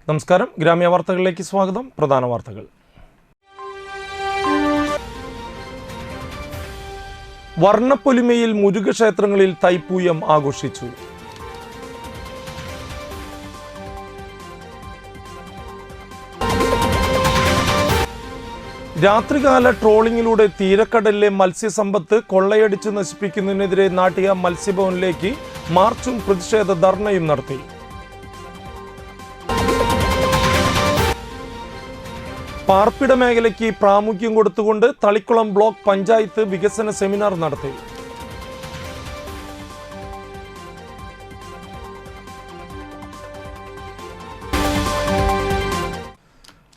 നമസ്കാരം, ഗ്രാമീയ വാർത്തകളിലേക്ക് സ്വാഗതം. പ്രധാന വാർത്തകൾ. വർണ്ണപ്പൊലിമയിൽ മുരുകക്ഷേത്രങ്ങളിൽ തൈപ്പൂയം ആഘോഷിച്ചു. രാത്രികാല ട്രോളിങ്ങിലൂടെ തീരക്കടലിലെ മത്സ്യസമ്പത്ത് കൊള്ളയടിച്ചു നശിപ്പിക്കുന്നതിനെതിരെ നാട്ടിക മത്സ്യഭവനിലേക്ക് മാർച്ചും പ്രതിഷേധ ധർണയും നടത്തി. പാർപ്പിട മേഖലയ്ക്ക് പ്രാമുഖ്യം കൊടുത്തുകൊണ്ട് തളിക്കുളം ബ്ലോക്ക് പഞ്ചായത്ത് വികസന സെമിനാർ നടത്തി.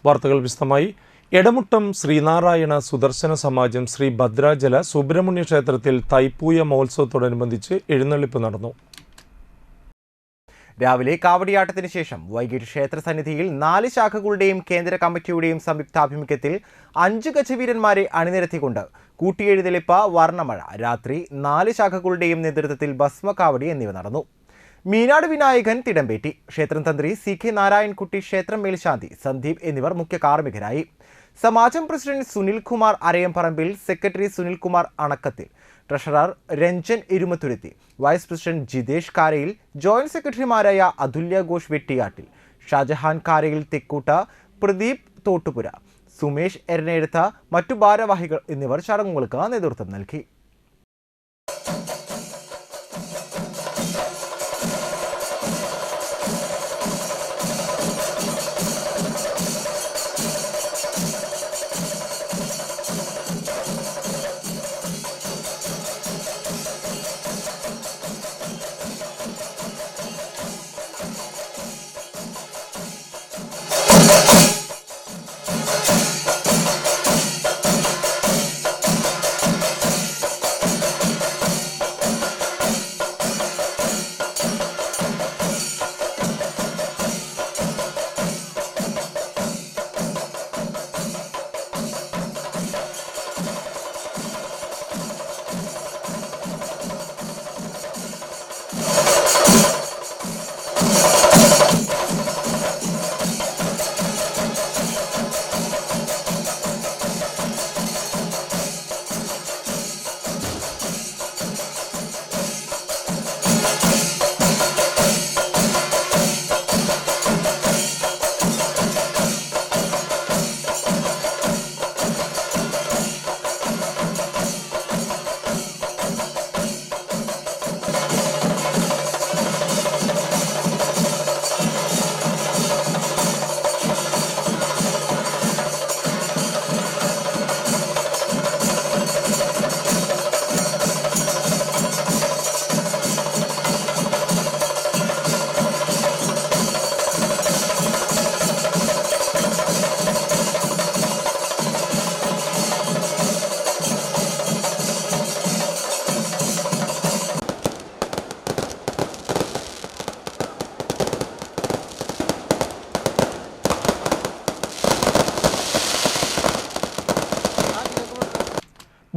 വാർത്തകൾ വിശദമായി. എടമുട്ടം ശ്രീനാരായണ സുദർശന സമാജം ശ്രീ ഭദ്രാചല സുബ്രഹ്മണ്യ ക്ഷേത്രത്തിൽ തൈപ്പൂയ മഹോത്സവത്തോടനുബന്ധിച്ച് എഴുന്നള്ളിപ്പ് നടന്നു. രാവിലെ കാവടിയാട്ടത്തിന് ശേഷം വൈകിട്ട് ക്ഷേത്രസന്നിധിയിൽ 4 ശാഖകളുടെയും കേന്ദ്ര കമ്മിറ്റിയുടെയും സംയുക്താഭിമുഖ്യത്തിൽ 5 ഗജവീരന്മാരെ അണിനിരത്തിക്കൊണ്ട് കൂട്ടിയെഴുന്നള്ളിപ്പ്, വർണ്ണമഴ, രാത്രി 4 ശാഖകളുടെയും നേതൃത്വത്തിൽ ഭസ്മകാവടി എന്നിവ നടന്നു. മീനാട് വിനായകൻ തിടമ്പേറ്റി, ക്ഷേത്രം തന്ത്രി CK നാരായൺകുട്ടി, ക്ഷേത്രം മേൽശാന്തി സന്ദീപ് എന്നിവർ മുഖ്യ കാർമ്മികരായി. സമാജം president Sunilkumar Arayamparambil, secretary Sunilkumar Anakkathil, treasurer Ranjan Irumathuruthi, vice president Jithesh Karayil, joint സെക്രട്ടറിമാരായ അതുല്യ ഘോഷ് വെട്ടിയാട്ടിൽ, ഷാജഹാൻ കാരയിൽ തെക്കൂട്ട, പ്രദീപ് തോട്ടുപുര, സുമേഷ് എരനെഴുത്ത, മറ്റു ഭാരവാഹികൾ എന്നിവർ ചടങ്ങുകൾക്ക് നേതൃത്വം നൽകി.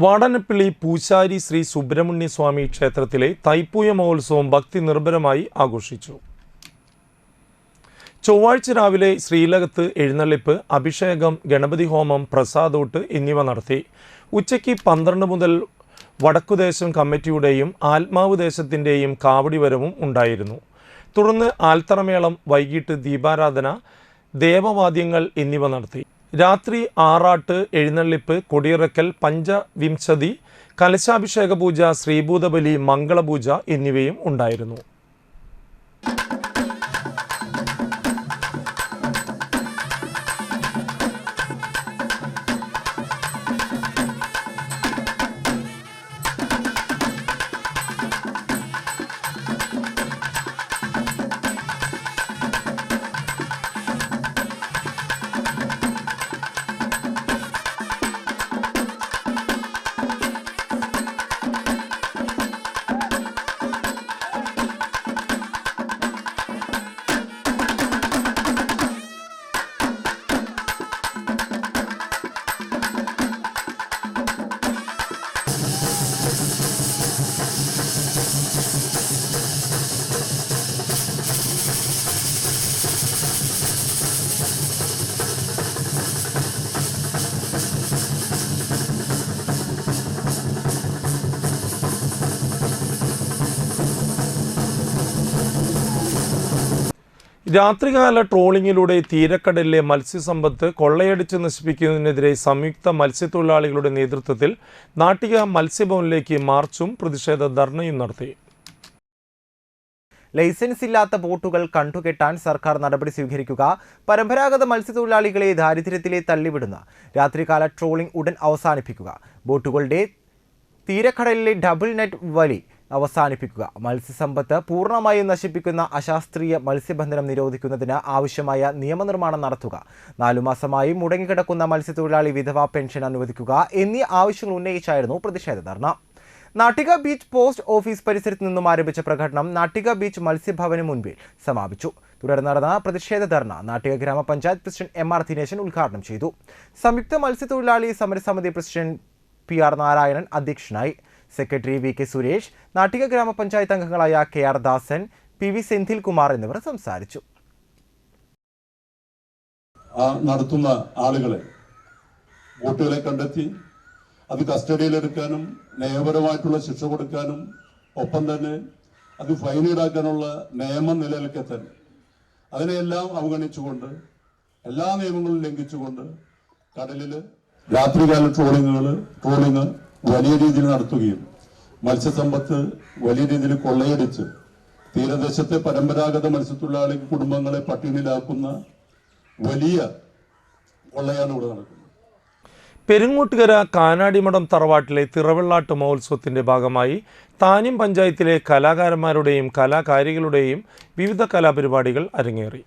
വാടനപ്പള്ളി പൂശാരി ശ്രീ സുബ്രഹ്മണ്യ സ്വാമി ക്ഷേത്രത്തിലെ തൈപ്പൂയ മഹോത്സവം ഭക്തി നിർഭരമായി ആഘോഷിച്ചു. ചൊവ്വാഴ്ച രാവിലെ ശ്രീലകത്ത് എഴുന്നള്ളിപ്പ്, അഭിഷേകം, ഗണപതി ഹോമം, പ്രസാദോട്ട് എന്നിവ നടത്തി. ഉച്ചയ്ക്ക് 12 മുതൽ വടക്കുദേശം കമ്മിറ്റിയുടെയും ആത്മാവ് ദേശത്തിൻ്റെയും കാവടി വരവും ഉണ്ടായിരുന്നു. തുടർന്ന് ആൽത്തറമേളം, വൈകിട്ട് ദീപാരാധന, ദേവവാദ്യങ്ങൾ എന്നിവ നടത്തി. രാത്രി ആറാട്ട്, എഴുന്നള്ളിപ്പ്, കൊടിയിറക്കൽ, പഞ്ചവിംശതി, കലശാഭിഷേക പൂജ, ശ്രീഭൂതബലി, മംഗളപൂജ എന്നിവയും ഉണ്ടായിരുന്നു. രാത്രികാല ട്രോളിങ്ങിലൂടെ തീരക്കടലിലെ മത്സ്യസമ്പത്ത് കൊള്ളയടിച്ച് നശിപ്പിക്കുന്നതിനെതിരെ സംയുക്ത മത്സ്യത്തൊഴിലാളികളുടെ നേതൃത്വത്തിൽ നാട്ടിക മത്സ്യഭവനിലേക്ക് മാർച്ചും പ്രതിഷേധ ധർണയും നടത്തി. ലൈസൻസ് ഇല്ലാത്ത ബോട്ടുകൾ കണ്ടുകെട്ടാൻ സർക്കാർ നടപടി സ്വീകരിക്കുക, പരമ്പരാഗത മത്സ്യത്തൊഴിലാളികളെ ദാരിദ്ര്യത്തിലെ തള്ളിവിടുന്ന രാത്രികാല ട്രോളിംഗ് ഉടൻ അവസാനിപ്പിക്കുക, ബോട്ടുകളുടെ തീരക്കടലിലെ ഡബിൾ നെറ്റ് വലി അവസാനിപ്പിക്കുക, മത്സ്യസമ്പത്ത് പൂർണ്ണമായും നശിപ്പിക്കുന്ന അശാസ്ത്രീയ മത്സ്യബന്ധനം നിരോധിക്കുന്നതിന് ആവശ്യമായ നിയമനിർമ്മാണം നടത്തുക, 4 മാസമായി മുടങ്ങിക്കിടക്കുന്ന മത്സ്യത്തൊഴിലാളി വിധവാ പെൻഷൻ അനുവദിക്കുക എന്നീ ആവശ്യങ്ങൾ ഉന്നയിച്ചായിരുന്നു പ്രതിഷേധ ധർണ. നാട്ടിക ബീച്ച് പോസ്റ്റ് ഓഫീസ് പരിസരത്ത് നിന്നും ആരംഭിച്ച പ്രകടനം നാട്ടിക ബീച്ച് മത്സ്യഭവന് മുൻപിൽ സമാപിച്ചു. തുടർന്ന് നടന്ന പ്രതിഷേധ ധർണ നാട്ടിക ഗ്രാമപഞ്ചായത്ത് പ്രസിഡന്റ് MR ദിനേശൻ ഉദ്ഘാടനം ചെയ്തു. സംയുക്ത മത്സ്യത്തൊഴിലാളി സമരസമിതി പ്രസിഡന്റ് PR നാരായണൻ അധ്യക്ഷനായി. സെക്രട്ടറി VK സുരേഷ്, നാട്ടിക ഗ്രാമപഞ്ചായത്ത് അംഗങ്ങളായ KR ദാസൻ, PV സെന്തിൽകുമാർ എന്നിവർ സംസാരിച്ചു. നടത്തുന്ന ആളുകളെ ബോട്ടുകളെ കണ്ടെത്തി അത് കസ്റ്റഡിയിലെടുക്കാനും നിയമപരമായിട്ടുള്ള ശിക്ഷ കൊടുക്കാനും ഒപ്പം തന്നെ അത് ഫൈൻ ഈടാക്കാനുള്ള നിയമം നിലനിൽക്കെത്താൻ അതിനെല്ലാം അവഗണിച്ചുകൊണ്ട് എല്ലാ നിയമങ്ങളും ലംഘിച്ചുകൊണ്ട് കടലിൽ രാത്രികാല ട്രോളിങ് വലിയ രീതിയിൽ നടത്തുകയും മത്സ്യസമ്പത്ത് വലിയ രീതിയിൽ കൊള്ളയടിച്ച് തീരദേശത്തെ പരമ്പരാഗത മത്സ്യത്തൊഴിലാളി കുടുംബങ്ങളെ പട്ടിണിയിലാക്കുന്ന വലിയ കൊള്ളയാണ് ഇവിടെ നടക്കുന്നത്. പെരുങ്ങോട്ടുകര കാനാടിമഠം തറവാട്ടിലെ തിറവെള്ളാട്ട് മഹോത്സവത്തിന്റെ ഭാഗമായി താന്യം പഞ്ചായത്തിലെ കലാകാരന്മാരുടെയും കലാകാരികളുടെയും വിവിധ കലാപരിപാടികൾ അരങ്ങേറി.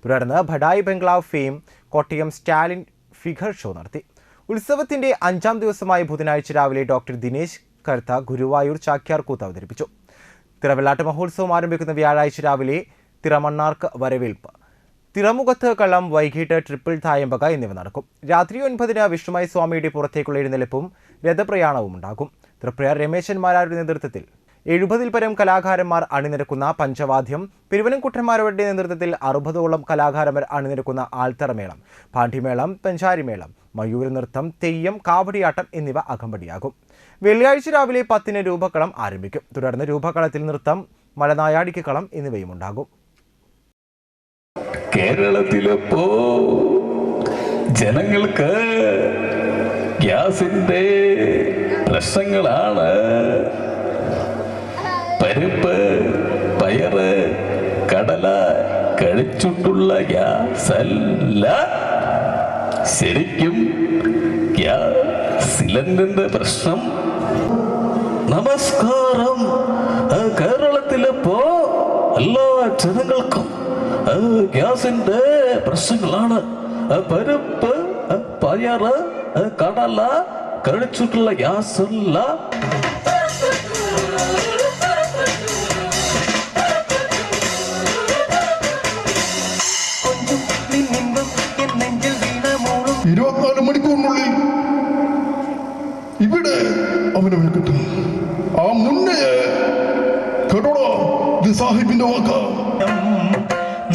തുടർന്ന് Badai bungalow fame Kottayam Stalin figure show നടത്തി. ഉത്സവത്തിന്റെ 5ാം ദിവസമായ ബുധനാഴ്ച രാവിലെ ഡോക്ടർ ദിനേശ് കർത്ത ഗുരുവായൂർ ചാക്യാർകൂത്ത് അവതരിപ്പിച്ചു. തിറവെള്ളാട്ട് മഹോത്സവം ആരംഭിക്കുന്ന വ്യാഴാഴ്ച രാവിലെ തിറമണ്ണാർക്ക് വരവേൽപ്പ്, തിറമുഖത്ത് കള്ളം, വൈകിട്ട് ട്രിപ്പിൾ തായമ്പക എന്നിവ നടക്കും. രാത്രി 9-ന് വിഷ്ണുമായി സ്വാമിയുടെ പുറത്തേക്കുള്ള എഴുന്നള്ളിപ്പും രഥപ്രയാണവും ഉണ്ടാകും. തൃപ്രയാർ രമേശൻ മാരാരുടെ നേതൃത്വത്തിൽ 70-ൽ പരം കലാകാരന്മാർ അണിനിരക്കുന്ന പഞ്ചവാദ്യം, പെരുവനംകുട്ടന്മാരുടെ നേതൃത്വത്തിൽ 60ഓളം കലാകാരന്മാർ അണിനിരക്കുന്ന ആൽത്തറമേളം, പാണ്ഡിമേളം, പഞ്ചാരിമേളം, മയൂര നൃത്തം, തെയ്യം, കാവടിയാട്ടം എന്നിവ അകമ്പടിയാകും. വെള്ളിയാഴ്ച രാവിലെ 10-ന് രൂപക്കളം ആരംഭിക്കും. തുടർന്ന് രൂപകളത്തിൽ നൃത്തം, മലനായാടിക്ക് കളം എന്നിവയും ഉണ്ടാകും. കേരളത്തിലിപ്പോ ജനങ്ങൾക്ക് ഗ്യാസിന്റെ പ്രശ്നങ്ങളാണ്. പരിപ്പ്, പയറ്, കടല കഴിച്ചിട്ടുള്ള ഗ്യാസല്ല, ശരിക്കും ഗ്യാസ് സിലിണ്ടറിന്റെ പ്രശ്നം. നമസ്കാരം. കേരളത്തിലിപ്പോ എല്ലാ ജനങ്ങൾക്കും ഗ്യാസിന്റെ പ്രശ്നങ്ങളാണ്. പരിപ്പ്, പയറ്, കടല കഴിച്ചിട്ടുള്ള ഗ്യാസല്ല. മണിക്കൂറിനുള്ളിൽ ഇവിടെ അവനെ കിട്ടും. ആ മുന്നേ കേട്ടോളോ, ഇത് സാഹിബിന്റെ വാക്കാ.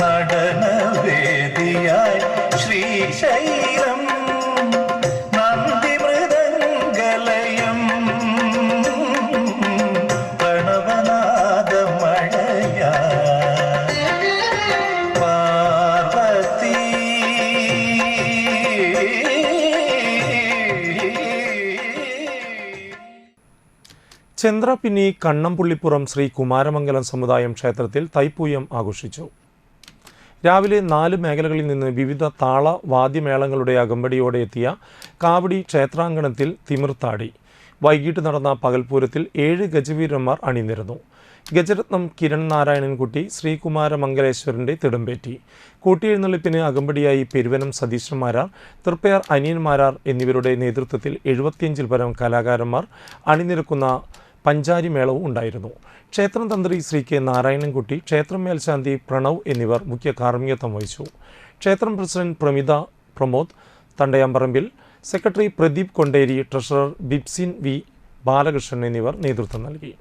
നടനവേദിയായി ശ്രീശൈലം നന്ദി മൃദംഗലയം പ്രണവനാദ മഴയ പാർവതി. ചന്ദ്രപിന്നി കണ്ണംപുള്ളിപ്പുറം ശ്രീ കുമാരമംഗലം സമുദായം ക്ഷേത്രത്തിൽ തൈപ്പൂയം ആഘോഷിച്ചു. രാവിലെ 4 മേഖലകളിൽ നിന്ന് വിവിധ താള വാദ്യമേളങ്ങളുടെ അകമ്പടിയോടെ എത്തിയ കാവടി ക്ഷേത്രാങ്കണത്തിൽ തിമിർത്താടി. വൈകിട്ട് നടന്ന പകൽപൂരത്തിൽ 7 ഗജവീരന്മാർ അണിനിരന്നു. ഗജരത്നം കിരൺ നാരായണൻകുട്ടി ശ്രീകുമാരമംഗലേശ്വരൻ്റെ തിടമ്പേറ്റി. കൂട്ടിയെഴുന്നള്ളിപ്പിന് അകമ്പടിയായി പെരുവനം സതീശൻ മാരാർ, തൃപ്പയാർ അനിയൻ മാരാർ എന്നിവരുടെ നേതൃത്വത്തിൽ 75-ൽ പരം കലാകാരന്മാർ അണിനിരക്കുന്ന പഞ്ചാരി മേളവും ഉണ്ടായിരുന്നു. ക്ഷേത്രം തന്ത്രി ശ്രീ കെ നാരായണൻകുട്ടി, ക്ഷേത്രം മേൽശാന്തി പ്രണവ് എന്നിവർ മുഖ്യ കാർമ്മികത്വം വഹിച്ചു. ക്ഷേത്രം president Pramitha Pramod Thandayamparambil, secretary Pradeep Konderi, treasurer Bipsin V Balakrishnan എന്നിവർ നേതൃത്വം നൽകി.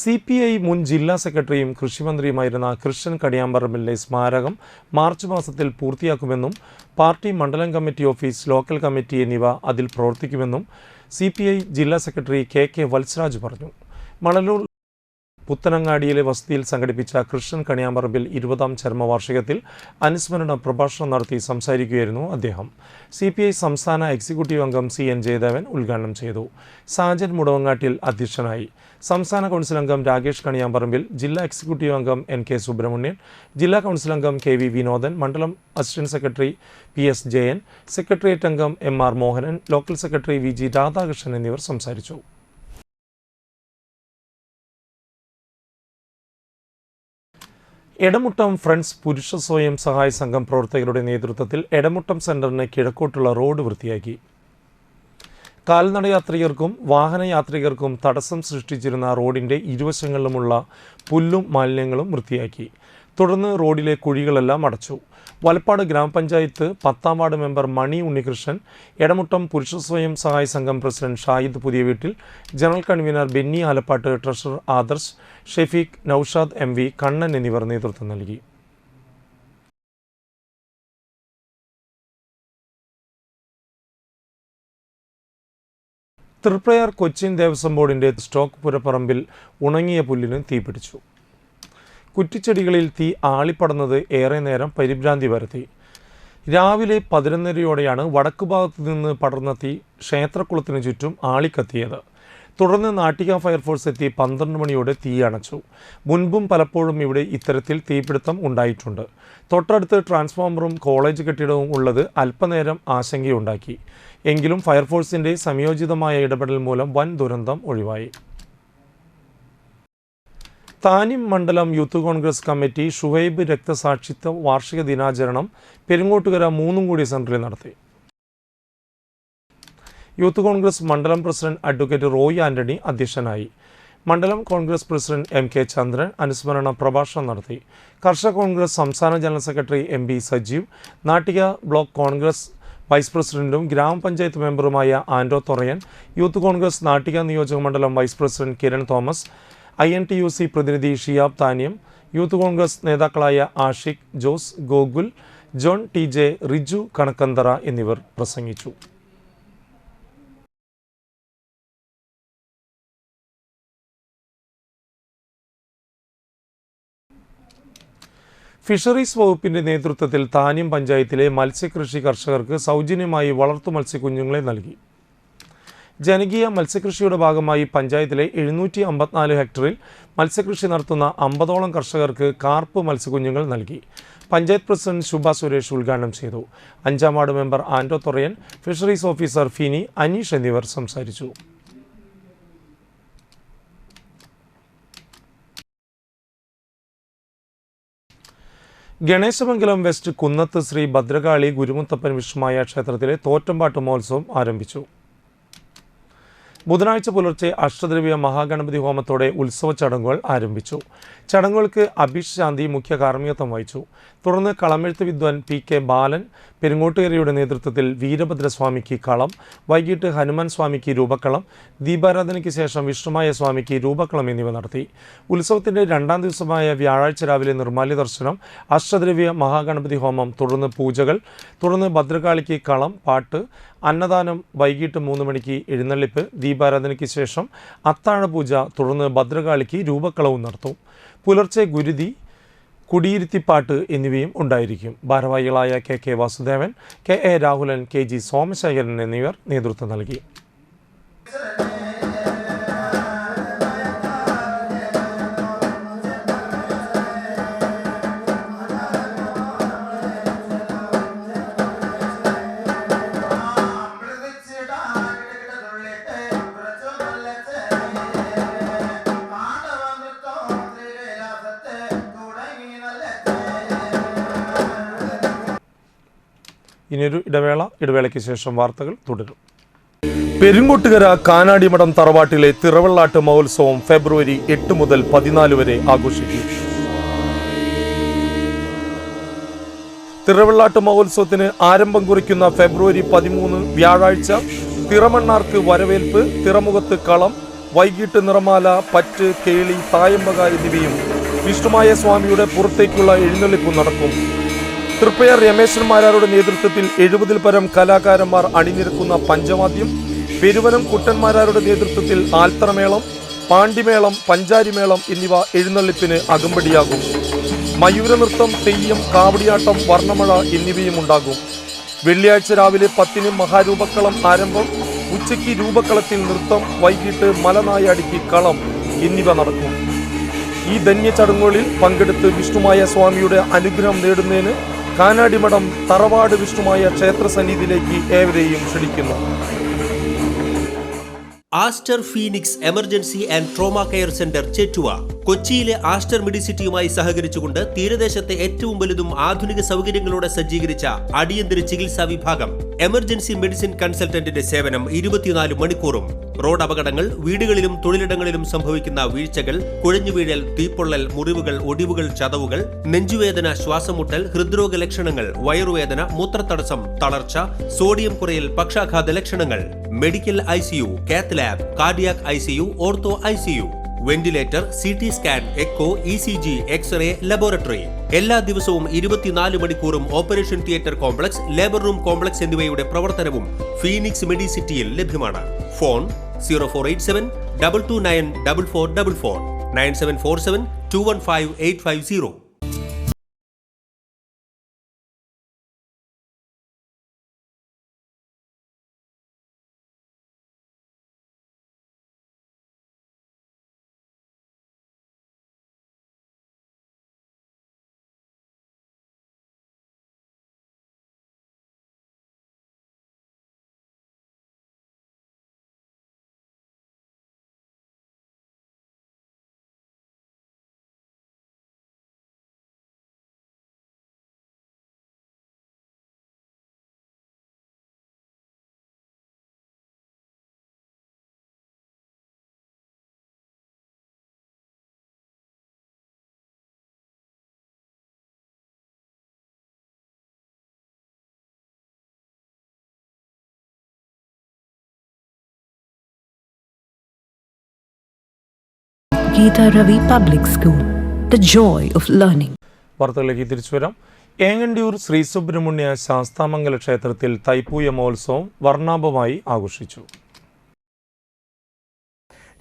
CPI മുൻ ജില്ലാ സെക്രട്ടറിയും കൃഷിമന്ത്രിയുമായിരുന്ന കൃഷ്ണൻ കടിയാമ്പറമ്പിലിൻ്റെ സ്മാരകം മാർച്ച് മാസത്തിൽ പൂർത്തിയാക്കുമെന്നും പാർട്ടി മണ്ഡലം കമ്മിറ്റി ഓഫീസ്, ലോക്കൽ കമ്മിറ്റി എന്നിവ അതിൽ പ്രവർത്തിക്കുമെന്നും CPI ജില്ലാ സെക്രട്ടറി KK വത്സരാജ് പറഞ്ഞു. മണലൂർ പുത്തനങ്ങാടിയിലെ വസതിയിൽ സംഘടിപ്പിച്ച കൃഷ്ണൻ കണിയാമ്പറമ്പിൽ 20ാം ചരമവാർഷികത്തിൽ അനുസ്മരണ പ്രഭാഷണം നടത്തി സംസാരിക്കുകയായിരുന്നു അദ്ദേഹം. CPI സംസ്ഥാന എക്സിക്യൂട്ടീവ് അംഗം CN ജയദേവൻ ഉദ്ഘാടനം ചെയ്തു. സാജൻ മുടവങ്ങാട്ടിൽ അധ്യക്ഷനായി. സംസ്ഥാന കൗൺസിൽ അംഗം രാകേഷ് കണിയാമ്പറമ്പിൽ, ജില്ലാ എക്സിക്യൂട്ടീവ് അംഗം NK സുബ്രഹ്മണ്യൻ, ജില്ലാ കൗൺസിൽ അംഗം KV വിനോദൻ, മണ്ഡലം assistant secretary PS Jayan, secretariat അംഗം MR Mohanan, local secretary VG Radhakrishnan എന്നിവർ സംസാരിച്ചു. എടമുട്ടം ഫ്രണ്ട്സ് പുരുഷ സ്വയം സഹായ സംഘം പ്രവർത്തകരുടെ നേതൃത്വത്തിൽ എടമുട്ടം സെന്ററിന് കിഴക്കോട്ടുള്ള റോഡ് വൃത്തിയാക്കി. കാൽനടയാത്രികർക്കും വാഹനയാത്രികർക്കും തടസ്സം സൃഷ്ടിച്ചിരുന്ന റോഡിൻ്റെ ഇരുവശങ്ങളിലുമുള്ള പുല്ലും മാലിന്യങ്ങളും വൃത്തിയാക്കി. തുടർന്ന് റോഡിലെ കുഴികളെല്ലാം അടച്ചു. വലപ്പാട് ഗ്രാമപഞ്ചായത്ത് 10ാം വാർഡ് മെമ്പർ മണി ഉണ്ണികൃഷ്ണൻ, എടമുട്ടം പുരുഷ സ്വയം സഹായ സംഘം പ്രസിഡന്റ് ഷാഹിദ് പുതിയ വീട്ടിൽ, general convener Benny Alappat, treasurer Adarsh, Shefeeq, Noushad MV, Kannan എന്നിവർ നേതൃത്വം നൽകി. തൃപ്രയാർ കൊച്ചിൻ ദേവസ്വം ബോർഡിൻ്റെ സ്റ്റോക്ക് പുരപ്പറമ്പിൽ ഉണങ്ങിയ പുല്ലിന് തീപിടിച്ചു. കുറ്റിച്ചെടികളിൽ തീ ആളിപ്പടർന്നത് ഏറെ നേരം പരിഭ്രാന്തി പരത്തി. രാവിലെ 11:30യോടെയാണ് വടക്കു ഭാഗത്തു നിന്ന് പടർന്ന തീ ക്ഷേത്രക്കുളത്തിന് ചുറ്റും ആളിക്കത്തിയത്. തുടർന്ന് നാട്ടിക ഫയർഫോഴ്സ് എത്തി 12 മണിയോടെ തീ അണച്ചു. മുൻപും പലപ്പോഴും ഇവിടെ ഇത്തരത്തിൽ തീപിടുത്തം ഉണ്ടായിട്ടുണ്ട്. തൊട്ടടുത്ത് ട്രാൻസ്ഫോമറും കോളേജ് കെട്ടിടവും ഉള്ളത് അല്പനേരം ആശങ്കയുണ്ടാക്കി. എങ്കിലും ഫയർഫോഴ്സിൻ്റെ സംയോജിതമായ ഇടപെടൽ മൂലം വൻ ദുരന്തം ഒഴിവായി. താനിം മണ്ഡലം യൂത്ത് കോൺഗ്രസ് കമ്മിറ്റി ഷുഹൈബ് രക്തസാക്ഷിത്വ വാർഷിക ദിനാചരണം പെരിങ്ങോട്ടുകര 3 സെന്ററിൽ നടത്തി. യൂത്ത് കോൺഗ്രസ് മണ്ഡലം പ്രസിഡന്റ് അഡ്വക്കേറ്റ് റോയ് ആന്റണി അധ്യക്ഷനായി. മണ്ഡലം കോൺഗ്രസ് പ്രസിഡന്റ് MK ചന്ദ്രൻ അനുസ്മരണ പ്രഭാഷണം നടത്തി. കർഷക കോൺഗ്രസ് സംസ്ഥാന general secretary MB Sajeev, Nattika block Congress vice പ്രസിഡന്റും ഗ്രാമപഞ്ചായത്ത് മെമ്പറുമായ ആൻഡോ തൊറയൻ, യൂത്ത് കോൺഗ്രസ് നാട്ടിക നിയോജക മണ്ഡലം vice president Kiran Thomas, INTUC പ്രതിനിധി ഷിയാബ് താനിയം, യൂത്ത് കോൺഗ്രസ് നേതാക്കളായ Ashiq, Jose, Gokul, John TJ, Riju Kanakkanthara എന്നിവർ പ്രസംഗിച്ചു. ഫിഷറീസ് വകുപ്പിൻ്റെ നേതൃത്വത്തിൽ താനിം പഞ്ചായത്തിലെ മത്സ്യകൃഷി കർഷകർക്ക് സൗജന്യമായി വളർത്തു മത്സ്യക്കുഞ്ഞുങ്ങളെ നൽകി. ജനകീയ മത്സ്യകൃഷിയുടെ ഭാഗമായി പഞ്ചായത്തിലെ 754 ഹെക്ടറിൽ മത്സ്യകൃഷി നടത്തുന്ന 50ഓളം കർഷകർക്ക് കാർപ്പ് മത്സ്യക്കുഞ്ഞുങ്ങൾ നൽകി. പഞ്ചായത്ത് പ്രസിഡന്റ് ശുഭ സുരേഷ് ഉദ്ഘാടനം ചെയ്തു. 5ാം വാർഡ് മെമ്പർ ആൻഡോ തൊറയൻ, ഫിഷറീസ് ഓഫീസർ ഫിനി, അനീഷ് എന്നിവർ സംസാരിച്ചു. ഗണേശമംഗലം വെസ്റ്റ് കുന്നത്ത് ശ്രീ ഭദ്രകാളി ഗുരുമുത്തപ്പൻ വിഷ്ണുമായ ക്ഷേത്രത്തിലെ തോറ്റമ്പാട്ട് മഹോത്സവം ആരംഭിച്ചു. ബുധനാഴ്ച പുലർച്ചെ അഷ്ടദ്രവ്യ മഹാഗണപതി ഹോമത്തോടെ ഉത്സവ ചടങ്ങുകൾ ആരംഭിച്ചു. ചടങ്ങുകൾക്ക് അഭിഷ് ശാന്തി മുഖ്യ കാർമ്മികത്വം വഹിച്ചു. തുടർന്ന് കളമെഴുത്ത് വിദ്വാൻ PK ബാലൻ പെരുങ്ങോട്ടുകരയുടെ നേതൃത്വത്തിൽ വീരഭദ്രസ്വാമിക്ക് കളം, വൈകിട്ട് ഹനുമാൻ സ്വാമിക്ക് രൂപക്കളം, ദീപാരാധനയ്ക്ക് ശേഷം വിഷ്ണുമായ സ്വാമിക്ക് രൂപക്കളം എന്നിവ നടത്തി. ഉത്സവത്തിൻ്റെ 2ാം ദിവസമായ വ്യാഴാഴ്ച രാവിലെ നിർമ്മാല്യ ദർശനം, അഷ്ടദ്രവ്യ മഹാഗണപതി ഹോമം, തുടർന്ന് പൂജകൾ, തുടർന്ന് ഭദ്രകാളിക്ക് കളം, പാട്ട്, അന്നദാനം വൈകിട്ട് 3 മണിക്ക് എഴുന്നള്ളിപ്പ്, ദീപാരാധനയ്ക്ക് ശേഷം അത്താഴപൂജ, തുടർന്ന് ഭദ്രകാളിക്ക് രൂപക്കളവും നടത്തും. പുലർച്ചെ ഗുരുതി, കുടിയിരുത്തിപ്പാട്ട് എന്നിവയും ഉണ്ടായിരിക്കും. ഭാരവാഹികളായ K Vasudevan, K Rahulan, KG Somasekharan എന്നിവർ നേതൃത്വം നൽകി. ഇനിയൊരു ഇടവേളയ്ക്ക് ശേഷം വാർത്തകൾ തുടരും. പെരുങ്ങോട്ടുകര കാനാടിമഠം തറവാട്ടിലെ തിറവെള്ളാട്ട് മഹോത്സവം ഫെബ്രുവരി 8 മുതൽ 14 വരെ ആഘോഷിക്കും. തിറവെള്ളാട്ട് മഹോത്സവത്തിന് ആരംഭം കുറിക്കുന്ന ഫെബ്രുവരി 13 വ്യാഴാഴ്ച തിറമണ്ണാർക്ക് വരവേൽപ്പ്, തിറമുഖത്ത് കളം, വൈകിട്ട് നിറമാല, പറ്റ്, കേളി, തായമ്പക എന്നിവയും വിഷ്ണുമായ സ്വാമിയുടെ പുറത്തേക്കുള്ള എഴുന്നള്ളിപ്പും നടക്കും. തൃപ്പയാർ രമേശന്മാരാരുടെ നേതൃത്വത്തിൽ 70-ൽ പരം കലാകാരന്മാർ അണിനിരക്കുന്ന പഞ്ചവാദ്യം, പെരുവനം കുട്ടന്മാരാരുടെ നേതൃത്വത്തിൽ ആൽത്തറമേളം, പാണ്ടിമേളം, പഞ്ചാരിമേളം എന്നിവ എഴുന്നള്ളിപ്പിന് അകമ്പടിയാകും. മയൂരനൃത്തം, തെയ്യം, കാവടിയാട്ടം, വർണ്ണമഴ എന്നിവയും ഉണ്ടാകും. വെള്ളിയാഴ്ച രാവിലെ 10-ന് മഹാരൂപക്കളം ആരംഭം, ഉച്ചയ്ക്ക് രൂപക്കളത്തിൽ നൃത്തം, വൈകിട്ട് മലനായാടിക്ക് കളം എന്നിവ നടക്കും. ഈ ധന്യ ചടങ്ങുകളിൽ പങ്കെടുത്ത് വിഷ്ണുമായ സ്വാമിയുടെ അനുഗ്രഹം നേടുന്നതിന് കാനാടിമഠം തറവാട് വിഷ്ണുമായ ക്ഷേത്ര സന്നിധിയിലേക്ക് ഏവരെയും ക്ഷണിക്കുന്നു. Aster Phoenix emergency and trauma care centre Chettuva കൊച്ചിയിലെ ആസ്റ്റർ മെഡിസിറ്റിയുമായി സഹകരിച്ചുകൊണ്ട് തീരദേശത്തെ ഏറ്റവും വലുതും ആധുനിക സൗകര്യങ്ങളോടെ സജ്ജീകരിച്ച അടിയന്തര ചികിത്സാ വിഭാഗം. എമർജൻസി മെഡിസിൻ കൺസൾട്ടന്റിന്റെ സേവനം 24 മണിക്കൂറും. റോഡ് അപകടങ്ങൾ, വീടുകളിലും തൊഴിലിടങ്ങളിലും സംഭവിക്കുന്ന വീഴ്ചകൾ, കുഴഞ്ഞുവീഴൽ, തീപ്പൊള്ളൽ, മുറിവുകൾ, ഒടിവുകൾ, ചതവുകൾ, നെഞ്ചുവേദന, ശ്വാസമുട്ടൽ, ഹൃദ്രോഗ ലക്ഷണങ്ങൾ, വയറുവേദന, മൂത്രത്തടസ്സം, തളർച്ച, സോഡിയം കുറയൽ, പക്ഷാഘാത ലക്ഷണങ്ങൾ, medical ICU, cath lab, cardiac ICU, ortho ICU, ventilator, CT scan, echo, ECG, X-ray, laboratory. എല്ലാ ദിവസവും 24 മണിക്കൂറും operation theatre complex, labour room complex എന്നിവയുടെ പ്രവർത്തനവും ഫീനിക്സ് മെഡിസിറ്റിയിൽ ലഭ്യമാണ്. Phone 0487 229 4444 9747 215 850. Geeta Ravi Public School, the joy of learning. വാർത്തകളിലേക്ക് തിരിച്ചു വരാം. ഏങ്ങണ്ടിയൂർ ശ്രീ സുബ്രഹ്മണ്യ ശാസ്താമംഗല ക്ഷേത്രത്തിൽ തൈപ്പൂയ മഹോത്സവം വർണ്ണാഭമായി ആഘോഷിച്ചു.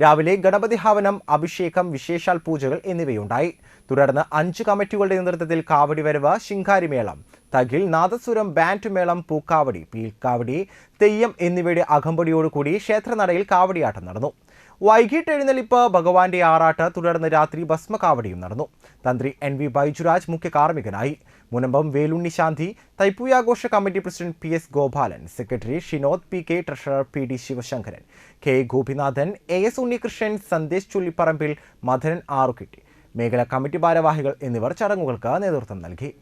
രാവിലെ ഗണപതി ഹവനം, അഭിഷേകം, വിശേഷാൽ പൂജകൾ എന്നിവയുണ്ടായി. തുടർന്ന് 5 കമ്മിറ്റികളുടെ നേതൃത്വത്തിൽ കാവടി വരവ്, ശിങ്കാരിമേളം, തകിൽ, നാദസ്വരം, ബാൻഡ് മേളം, പൂക്കാവടി, പീൽക്കാവടി, തെയ്യം എന്നിവയുടെ അകമ്പടിയോടുകൂടി ക്ഷേത്രനടയിൽ കാവടിയാട്ടം നടന്നു. വൈകിട്ട് എഴുന്നള്ളിപ്പ്, ഭഗവാന്റെ ആറാട്ട്, തുടർന്ന് രാത്രി ഭസ്മകാവടിയും നടന്നു. തന്ത്രി NV ബൈജുരാജ് മുഖ്യ കാർമ്മികനായി. മുനമ്പം വേലുണ്ണി ശാന്തി, തൈപ്പൂയാഘോഷ committee president PS Gopalan, secretary Shinod PK, treasurer PD Sivasankaran, K Gopinathan, AS Unnikrishnan, Sandesh Chullipparambil, Madhuran Arukitti, മേഖലാ കമ്മിറ്റി ഭാരവാഹികൾ എന്നിവർ ചടങ്ങുകൾക്ക് നേതൃത്വം നൽകി.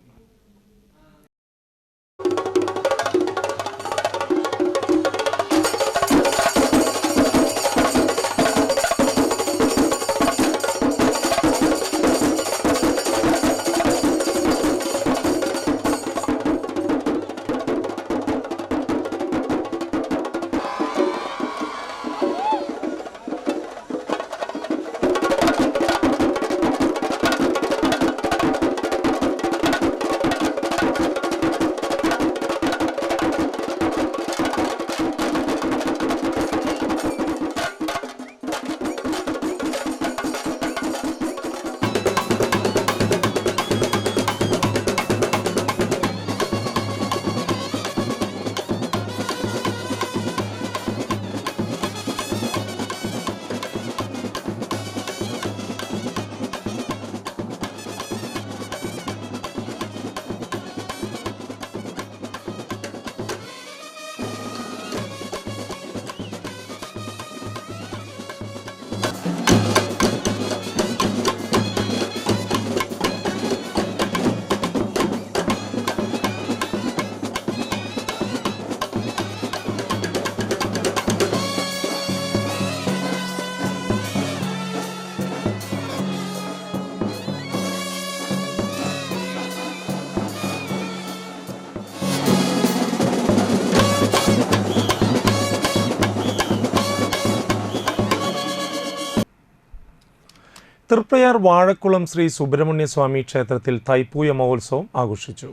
തൃപ്രയാർ വാഴക്കുളം ശ്രീ സുബ്രഹ്മണ്യ സ്വാമി ക്ഷേത്രത്തിൽ തൈപ്പൂയ മഹോത്സവം ആഘോഷിച്ചു.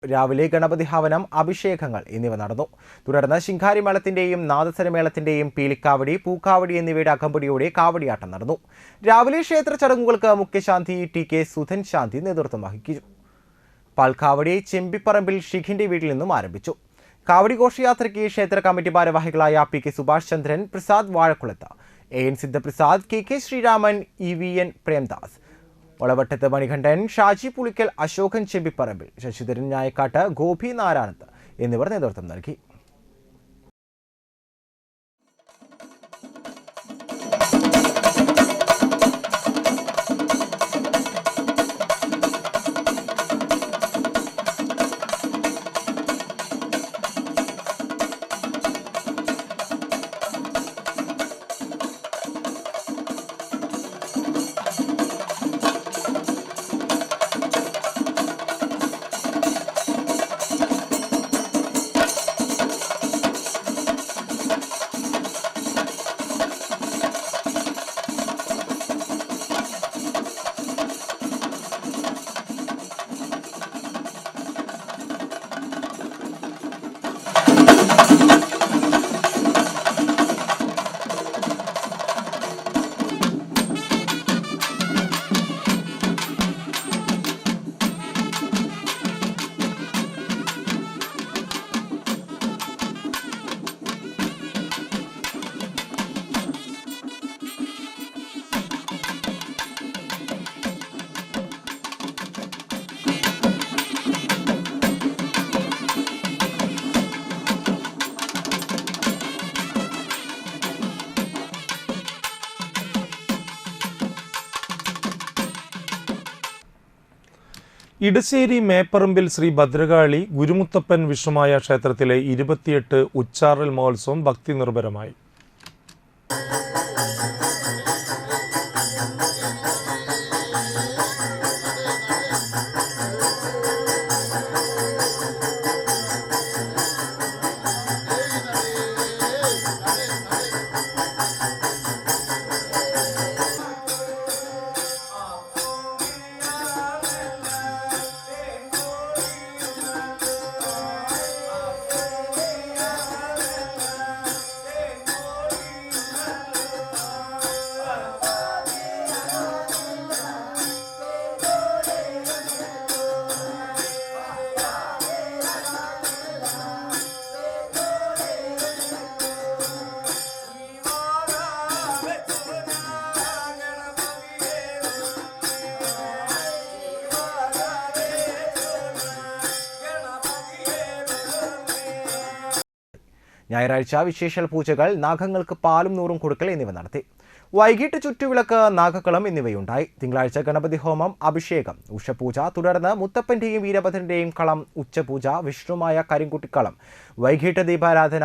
രാവിലെ ഗണപതി ഹവനം, അഭിഷേകങ്ങൾ എന്നിവ നടന്നു. തുടർന്ന് ശിങ്കാരിമേളത്തിന്റെയും നാദസ്വരമേളത്തിന്റെയും പീലിക്കാവടി, പൂക്കാവടി എന്നിവയുടെ അകമ്പടിയോടെ കാവടിയാട്ടം നടന്നു. രാവിലെ ക്ഷേത്ര ചടങ്ങുകൾക്ക് മുഖ്യശാന്തി ടി.കെ. സുധൻ ശാന്തി നേതൃത്വം വഹിച്ചു. പാൽക്കാവടി ചെമ്പിപ്പറമ്പിൽ ഷിഖിന്റെ വീട്ടിൽ നിന്നും ആരംഭിച്ചു. കാവടി ഘോഷയാത്രയ്ക്ക് ക്ഷേത്ര കമ്മിറ്റി ഭാരവാഹികളായ പി.കെ. സുഭാഷ് ചന്ദ്രൻ, പ്രസാദ് വാഴക്കുളത്ത്, എ.എൻ. സിദ്ധപ്രസാദ്, കെ.കെ. ശ്രീരാമൻ, ഇ.വി.എൻ. പ്രേംദാസ്, ഒളവട്ടത്ത് മണികണ്ഠൻ, ഷാജി പുളിക്കൽ, അശോകൻ ചെമ്പിപ്പറമ്പിൽ, ശശിധരൻ ഞായക്കാട്ട്, ഗോപി നാരായണത്ത് എന്നിവർ നേതൃത്വം നൽകി. ഇടശ്ശേരി മേപ്പറമ്പിൽ ശ്രീ ഭദ്രകാളി ഗുരുമുത്തപ്പൻ വിഷ്ണുമായ ക്ഷേത്രത്തിലെ 28 ഉച്ചാറൽ മഹോത്സവം ഭക്തി നിർഭരമായി. ഞായറാഴ്ച വിശേഷാൽ പൂജകൾ, നാഗങ്ങൾക്ക് പാലും നൂറും കൊടുക്കൽ എന്നിവ നടത്തി. വൈകിട്ട് ചുറ്റുവിളക്ക്, നാഗക്കളം എന്നിവയുണ്ടായി. തിങ്കളാഴ്ച ഗണപതി ഹോമം, അഭിഷേകം, ഉഷപൂജ, തുടർന്ന് മുത്തപ്പന്റെയും വീരഭദ്രന്റെയും കളം, ഉച്ചപൂജ, വിഷ്ണുമായ കരിങ്കുട്ടിക്കളം, വൈകിട്ട് ദീപാരാധന,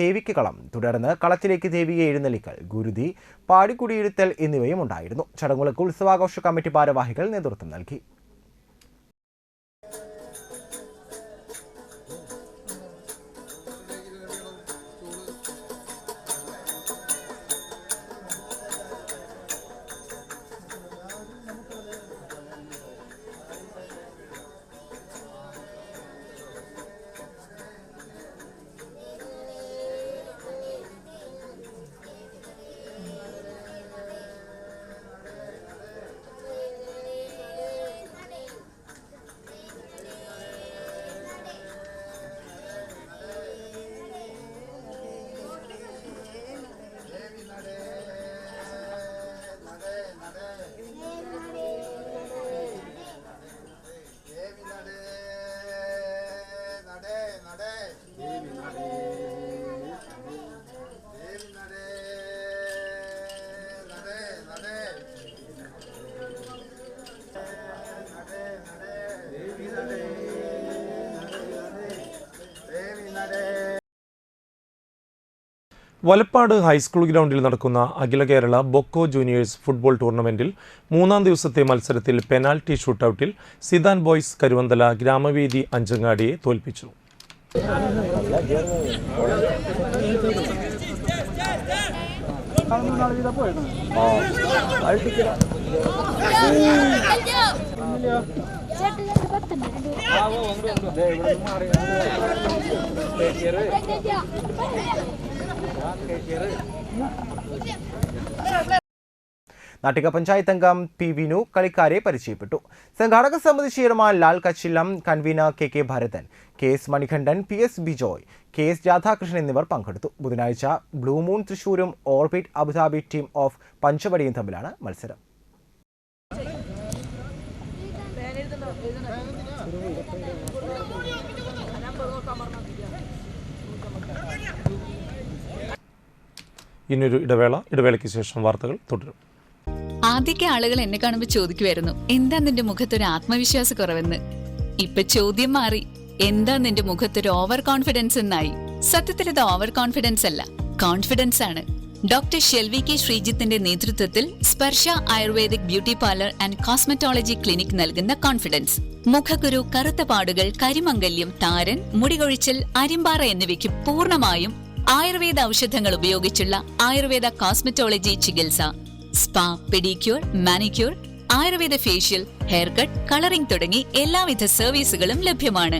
ദേവിക്ക് കളം, തുടർന്ന് കളത്തിലേക്ക് ദേവിയെ എഴുന്നള്ളിക്കൽ, ഗുരുതി, പാടിക്കുടിയിരുത്തൽ എന്നിവയും ഉണ്ടായിരുന്നു. ചടങ്ങുകൾക്ക് ഉത്സവാഘോഷ കമ്മിറ്റി ഭാരവാഹികൾ നേതൃത്വം നൽകി. വലപ്പാട് ഹൈസ്കൂൾ ഗ്രൗണ്ടിൽ നടക്കുന്ന അഖില കേരള ബൊക്കോ ജൂനിയേഴ്സ് ഫുട്ബോൾ ടൂർണമെന്റിൽ 3-ാം ദിവസത്തെ മത്സരത്തിൽ പെനാൽറ്റി ഷൂട്ടൌട്ടിൽ സിദാൻ ബോയ്സ് കരുവന്തല ഗ്രാമവേദി അഞ്ചങ്ങാടിയെ തോൽപ്പിച്ചു. നാട്ടിക പഞ്ചായത്ത് അംഗം പി വിനു കളിക്കാരെ പരിചയപ്പെട്ടു. സംഘാടക സമിതി chairman Lal Kachilam, convener K K Bharathan, K S Manikandan, P S Bijoy, K S Radhakrishnan എന്നിവർ പങ്കെടുത്തു. ബുധനാഴ്ച ബ്ലൂ മൂൺ തൃശൂരും ഓർബിറ്റ് അബുദാബി ടീം ഓഫ് പഞ്ചവടിയും തമ്മിലാണ് മത്സരം. ഇനിയൊരു ഇടവേളയ്ക്ക് ശേഷം വാർത്തകൾ തുടരും. ആദ്യമൊക്കെ ആളുകൾ എന്നെ കാണുമ്പോൾ ചോദിക്കുമായിരുന്നു, എന്താ നിന്റെ മുഖത്തൊരു ആത്മവിശ്വാസ കുറവെന്ന്. ഇപ്പൊ ചോദ്യം മാറി, എന്താ നിന്റെ മുഖത്തൊരു ഓവർ കോൺഫിഡൻസ് എന്നായി. സത്യത്തിൽ ഇത് ഓവർ കോൺഫിഡൻസ് അല്ല, കോൺഫിഡൻസ് ആണ്. ഡോക്ടർ ഷെൽവി കെ ശ്രീജിത്തിന്റെ നേതൃത്വത്തിൽ Sparsha ayurvedic beauty parlour and cosmetology clinic നൽകുന്ന കോൺഫിഡൻസ്. മുഖക്കുരു, കറുത്ത പാടുകൾ, കരിമംഗല്യം, താരൻ, മുടികൊഴിച്ചൽ, അരിമ്പാറ എന്നിവയ്ക്ക് പൂർണ്ണമായും ആയുർവേദ ഔഷധങ്ങൾ ഉപയോഗിച്ചുള്ള ആയുർവേദ കോസ്മെറ്റോളജി ചികിത്സ. Spa, pedicure, manicure, Ayurveda facial, hair cut, colouring തുടങ്ങി എല്ലാവിധ സർവീസുകളും ലഭ്യമാണ്.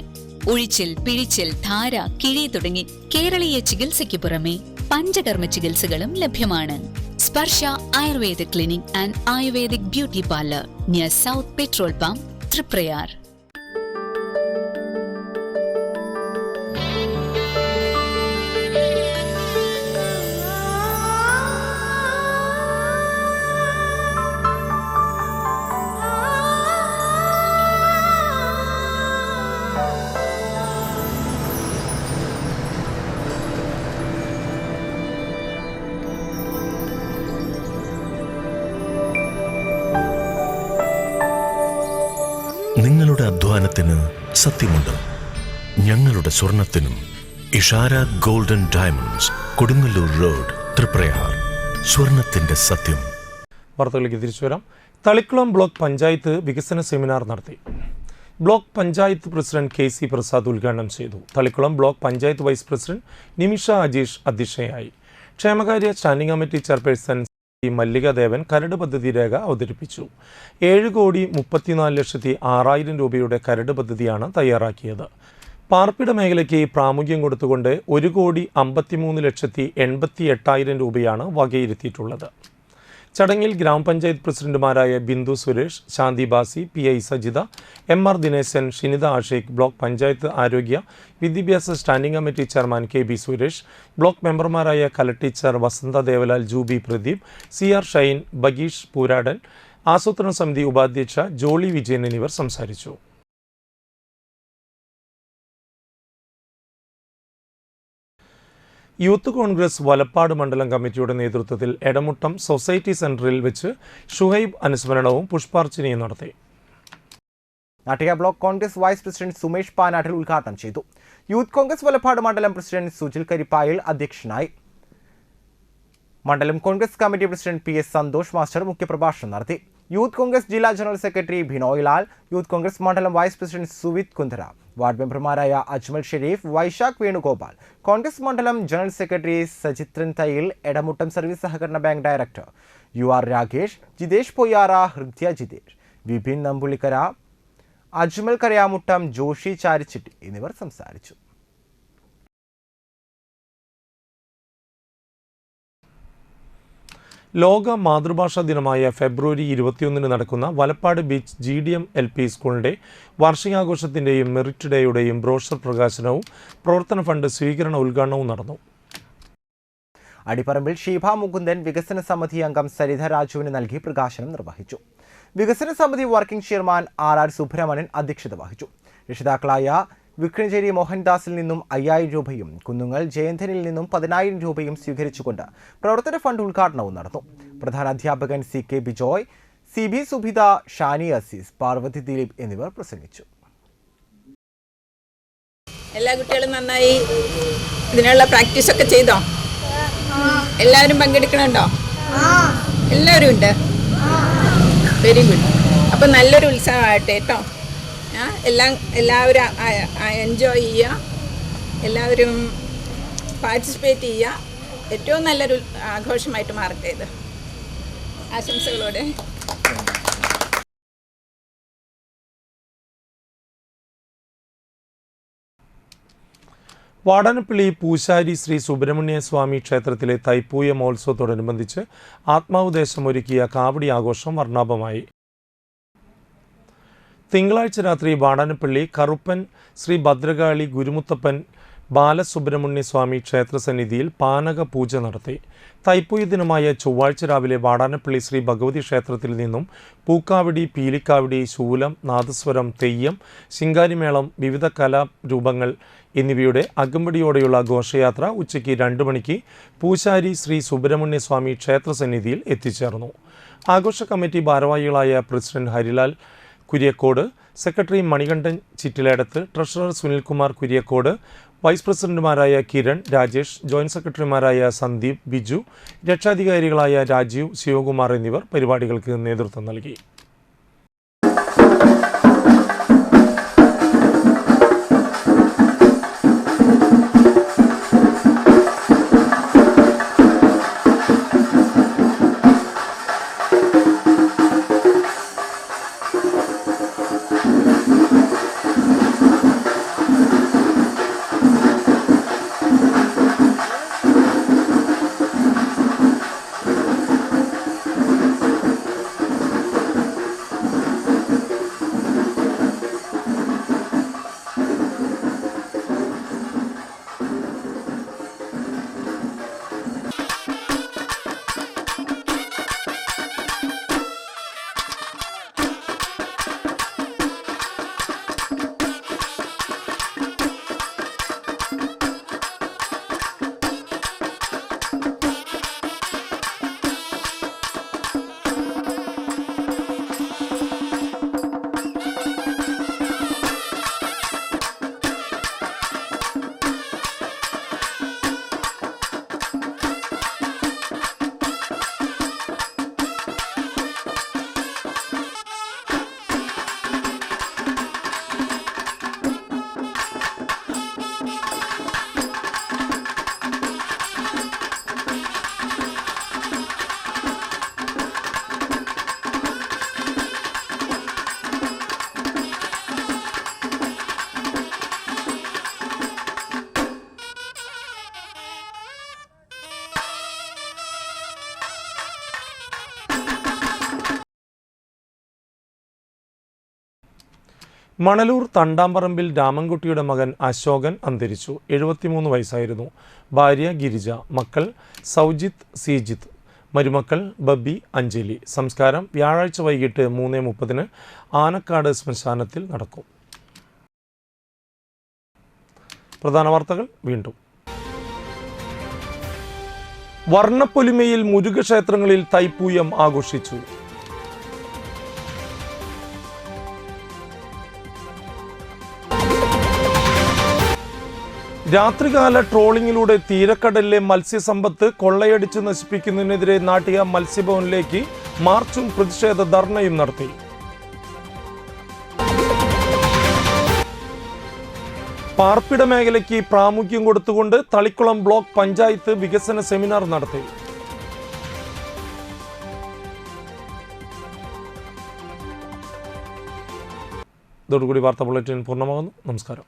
ഉഴിച്ചിൽ, പിഴിച്ചിൽ, ധാര, കിഴി തുടങ്ങി കേരളീയ ചികിത്സയ്ക്ക് പുറമെ പഞ്ചകർമ്മ ചികിത്സകളും ലഭ്യമാണ്. Sparsha Ayurveda clinic and ayurvedic beauty parlour near south petrol pump, Triprayar. നിങ്ങളുടെ അധ്വാനത്തിന് സത്യമുണ്ട്, ഞങ്ങളുടെ സ്വർണത്തിനും. Ishara golden diamonds, Kodungallur road, Triprayar. സ്വർണത്തിന്റെ സത്യം. വാർത്തകളിലേക്ക് തിരിച്ചു വരാം. തളിക്കുളം ബ്ലോക്ക് പഞ്ചായത്ത് വികസന സെമിനാർ നടത്തി. Block panchayat president K C Prasad ഉദ്ഘാടനം ചെയ്തു. Thalikkulam block panchayat vice president Nimisha Ajeesh അധ്യക്ഷയായി. ക്ഷേമകാര്യ standing committee chairperson Mallika Devan കരട് പദ്ധതി രേഖ അവതരിപ്പിച്ചു. 7,34,06,000 രൂപയുടെ കരട് പദ്ധതിയാണ് തയ്യാറാക്കിയത്. പാർപ്പിട മേഖലയ്ക്ക് പ്രാമുഖ്യം കൊടുത്തുകൊണ്ട് 1,53,88,000 രൂപയാണ് വകയിരുത്തിയിട്ടുള്ളത്. ചടങ്ങിൽ ഗ്രാമപഞ്ചായത്ത് പ്രസിഡന്റുമാരായ Bindu Suresh, Shanthi Basi, P I Sajitha, M R Dineshan, Shinitha Ashekh, block panchayat ആരോഗ്യ വിദ്യാഭ്യാസ standing committee chairman K B Suresh, block മെമ്പർമാരായ Kala teacher Vasantha Devalal, Jubi Pradeep, C R Shine, Bageesh Pooradan, ആസൂത്രണ സമിതി ഉപാധ്യക്ഷ ജോളി വിജയൻ എന്നിവർ സംസാരിച്ചു. യൂത്ത് കോൺഗ്രസ് വലപ്പാട് മണ്ഡലം കമ്മിറ്റിയുടെ നേതൃത്വത്തിൽ എടമുട്ടം സൊസൈറ്റി സെന്ററിൽ വെച്ച് ഷുഹൈബ് അനുസ്മരണവും പുഷ്പാർച്ചനയും നടത്തി. Nattika block Congress vice president Sumesh Panattil ഉദ്ഘാടനം ചെയ്തു. യൂത്ത് കോൺഗ്രസ് വലപ്പാട് മണ്ഡലം പ്രസിഡന്റ് സുജിൽ കരിപ്പായിൽ അധ്യക്ഷനായി. മണ്ഡലം Congress committee president P S Santhosh master മുഖ്യപ്രഭാഷണം നടത്തി. യൂത്ത് കോൺഗ്രസ് ജില്ലാ general secretary Binoy Lal, youth Congress മണ്ഡലം vice president Suvith Kunthara, ward മെമ്പർമാരായ അജ്മൽ ഷെരീഫ്, വൈശാഖ് വേണുഗോപാൽ, കോൺഗ്രസ് മണ്ഡലം general secretary Sajithran Thayyil, Edamuttam service സഹകരണ bank director U R Rakesh, Jithesh Poyyara, Hridya Jithesh, Vipin Nambulikkara, Ajmal Karayamuttam, Joshi Charichitti എന്നിവർ സംസാരിച്ചു. ലോക മാതൃഭാഷാ ദിനമായ ഫെബ്രുവരി 21 നടക്കുന്ന വലപ്പാട് ബീച്ച് GDM LP സ്കൂളിൻ്റെ വാർഷികാഘോഷത്തിൻ്റെയും മെറിറ്റ് ഡേയുടെയും ബ്രോഷർ പ്രകാശനവും പ്രവർത്തന ഫണ്ട് സ്വീകരണ ഉദ്ഘാടനവും നടന്നു. അടിപ്പറമ്പിൽ ഷീഭ മുകുന്ദൻ വികസന സമിതി അംഗം സരിത രാജുവിന് നൽകി പ്രകാശനം നിർവഹിച്ചു. വികസന സമിതി വർക്കിംഗ് ചെയർമാൻ RR സുബ്രഹ്മണ്യൻ അധ്യക്ഷത വഹിച്ചു. രക്ഷിതാക്കളായ വിക്രഞ്ചേരി മോഹൻദാസിൽ നിന്നും 5,000 രൂപയും കുന്നുങ്ങൽ ജയന്തനിൽ നിന്നും 10,000 രൂപയും സ്വീകരിച്ചുകൊണ്ട് പ്രവർത്തന ഫണ്ട് ഉദ്ഘാടനവും നടന്നു. പ്രധാനാധ്യാപകൻ CK ബിജോയ്, CB സുഭിത, ഷാനി അസീസ്, പാർവതി ദിലീപ് എന്നിവർ പ്രസംഗിച്ചു. എല്ലാ കുട്ടികളും നന്നായി ഇതിനുള്ള പ്രാക്ടീസ് ഒക്കെ ചെയ്തോ? എല്ലാവരും പങ്കെടുക്കണുണ്ടോ? എല്ലാവരും ഉണ്ട്. Very good. അപ്പം നല്ലൊരു ഉത്സവമാകട്ടെ കേട്ടോ. എല്ലാവരും എൻജോയ് ചെയ്യുക, എല്ലാവരും പാർട്ടിസിപ്പേറ്റ് ചെയ്യുക. ഏറ്റവും നല്ലൊരു ആഘോഷമായിട്ട് മാറട്ടെ ഇത്. ആശംസകളോടെ. വാടാനപ്പള്ളി പൂശാരി ശ്രീ സുബ്രഹ്മണ്യ സ്വാമി ക്ഷേത്രത്തിലെ തൈപ്പൂയ മഹോത്സവത്തോടനുബന്ധിച്ച് ആത്മാവുദ്ദേശമൊരുക്കിയ കാവടി ആഘോഷം വർണ്ണാഭമായി. തിങ്കളാഴ്ച രാത്രി വാടാനപ്പള്ളി കറുപ്പൻ ശ്രീ ഭദ്രകാളി ഗുരുമുത്തപ്പൻ ബാലസുബ്രഹ്മണ്യ സ്വാമി ക്ഷേത്രസന്നിധിയിൽ പാനക പൂജ നടത്തി. തൈപ്പൂയ ദിനമായ ചൊവ്വാഴ്ച രാവിലെ വാടാനപ്പള്ളി ശ്രീ ഭഗവതി ക്ഷേത്രത്തിൽ നിന്നും പൂക്കാവടി, പീലിക്കാവടി, ശൂലം, നാദസ്വരം, തെയ്യം, ശിങ്കാരിമേളം, വിവിധ കലാരൂപങ്ങൾ എന്നിവയുടെ അകമ്പടിയോടെയുള്ള ഘോഷയാത്ര ഉച്ചയ്ക്ക് 2 മണിക്ക് പൂശാരി ശ്രീ സുബ്രഹ്മണ്യ സ്വാമി ക്ഷേത്രസന്നിധിയിൽ എത്തിച്ചേർന്നു. ആഘോഷ കമ്മിറ്റി ഭാരവാഹികളായ president Harilal Kuriakode, secretary Manikandan Chittiledath, treasurer Sunilkumar Kuriakode, vice പ്രസിഡന്റുമാരായ കിരൺ, രാജേഷ്, ജോയിന്റ് സെക്രട്ടറിമാരായ സന്ദീപ്, ബിജു, രക്ഷാധികാരികളായ രാജീവ്, ശിവകുമാർ എന്നിവർ പരിപാടികൾക്ക് നേതൃത്വം നൽകി. മണലൂർ തണ്ടാമ്പറമ്പിൽ രാമൻകുട്ടിയുടെ മകൻ അശോകൻ അന്തരിച്ചു. 73 വയസ്സായിരുന്നു. ഭാര്യ ഗിരിജ, മക്കൾ സൗജിത്ത്, സീജിത്ത്, മരുമക്കൾ ബബി, അഞ്ജലി. സംസ്കാരം വ്യാഴാഴ്ച വൈകിട്ട് 3:30 ആനക്കാട് ശ്മശാനത്തിൽ നടക്കും. പ്രധാന വാർത്തകൾ വീണ്ടും. വർണ്ണപ്പൊലിമയിൽ മുരുകക്ഷേത്രങ്ങളിൽ തൈപ്പൂയം ആഘോഷിച്ചു. രാത്രികാല ട്രോളിങ്ങിലൂടെ തീരക്കടലിലെ മത്സ്യസമ്പത്ത് കൊള്ളയടിച്ച് നശിപ്പിക്കുന്നതിനെതിരെ നാട്ടിക മത്സ്യഭവനിലേക്ക് മാർച്ചും പ്രതിഷേധ ധർണയും നടത്തി. പാർപ്പിട മേഖലയ്ക്ക് പ്രാമുഖ്യം കൊടുത്തുകൊണ്ട് തളിക്കുളം ബ്ലോക്ക് പഞ്ചായത്ത് വികസന സെമിനാർ നടത്തി. ഇതോടുകൂടി വാർത്താ ബുള്ളറ്റിൻ പൂർണ്ണമാകുന്നു. നമസ്കാരം.